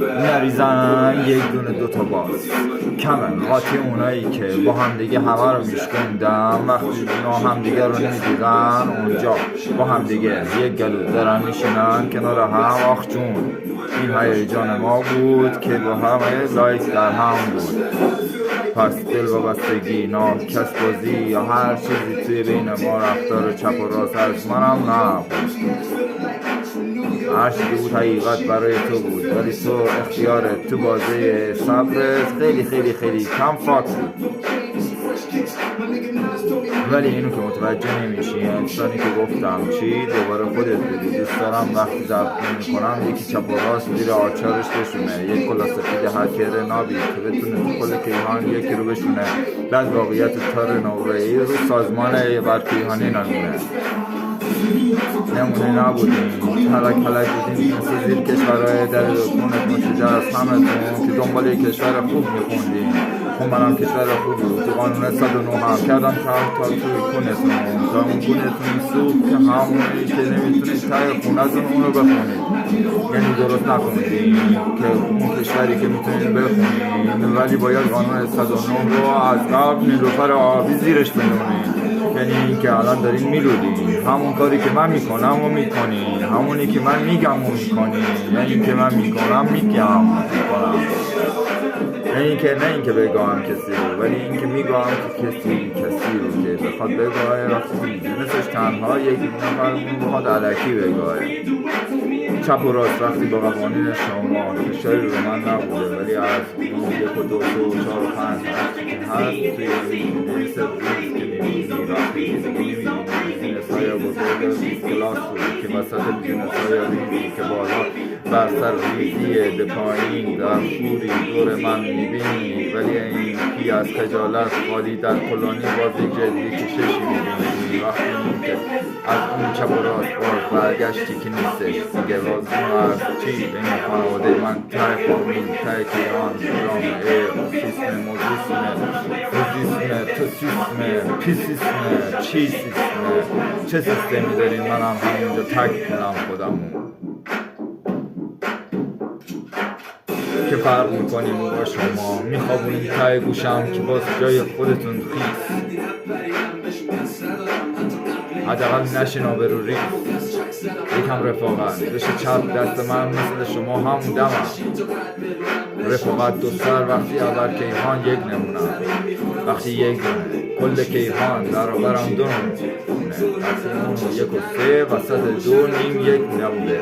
نریزن یک دونه دوتا باز کمه قاطی اونایی که با هم دیگه همه رو میشکندن وقتی اینا هم دیگه رو نمیدیدن اونجا با هم دیگه یک گلو دارن میشینن کنار هم. آخ جون این هیجان ما بود که با همه لایک در هم بود. پس دل وابستگی ناکس بازی یا هر چیزی توی بین ما رفتار چپ و راست از منم نبود. هر چیزی بود حقیقت برای تو بود ولی تو اختیارت تو بازه صبرت خیلی خیلی خیلی کم فاک بود. ولی اینو که متوجه نمیشی انسانی که گفتم چی دوباره خودت بودی. دوست دارم وقتی ضبط میکنم یکی چپ و راست زیر آچارش بشونه، یک کلا سفید هکر نابی که بتونه تو کل کیهان یکی رو بشونه بعد واقعیت تار نوعی رو سازمان برکیهانی نمونه. نمونه نبودیم تلک بودیم مثل زیر کشورهای در خونت مشجر از همتون که دنبال یک کشور خوب میخوندیم. خب منم کشور خوب بود تو قانون 109 هم کردم تا توی کنتون تا اون کنتون سوخت که همونی که نمیتونید تای خونتون اونو بخونید، یعنی درست نخوندیم که اون کشوری که میتونید بخونید ولی باید قانون 109 رو از قبل نیلوفر آبی زیرش بنونید. یعنی این که الان دارین میلودین همون کاری که من میکنم و میکنین، همونی که من میگم و میکنین، یعنی این که من میکنم میگم میکنم. یعنی که نه اینکه بگم کسی رو ولی اینکه میگم که کسی رو که بخواد بگاه وقتی که میدونستش تنها یک نفر اون بخواد علکی بگاه. چپ و راست وقتی با قوانین شما فشاری رو من نبوده ولی از 1 و 2 و 4 و 5 که هست توی نیست ریز که میبینی وقتی که دیگه نمیبینی بیزینس های بزرگ کلاس رو که وسط بیزینس های ریزی که بالا بر سر ریزی پایین در خوری دور من میبینی ولی این کی از خجالت خالی در کلانی بازی جدی کششی میبینی. وقتی این که از اون چپ و راست باز برگشتی که نیستش دیگه لازم از چی بین خانواده من تای فامیل تای کیهان جامعه سیستم موزیسم توسیسم پیسیسم چی سیستم چه سیستمی دارین منم همونجا تک کنم خودمون که فرق میکنیم با شما. میخوابونیم تای گوشم که باز جای خودتون خیس حداقل نشین آبرو ریز یکم رفاقت بشه چپ دست من مثل شما همون دمم. رفاقت دو سر وقتی اول کیهان یک نمونم وقتی یک دونه کل کیهان برابرم دو نمونه تقسیم 1 و 3 وسط 2 نیم 1 نبوده.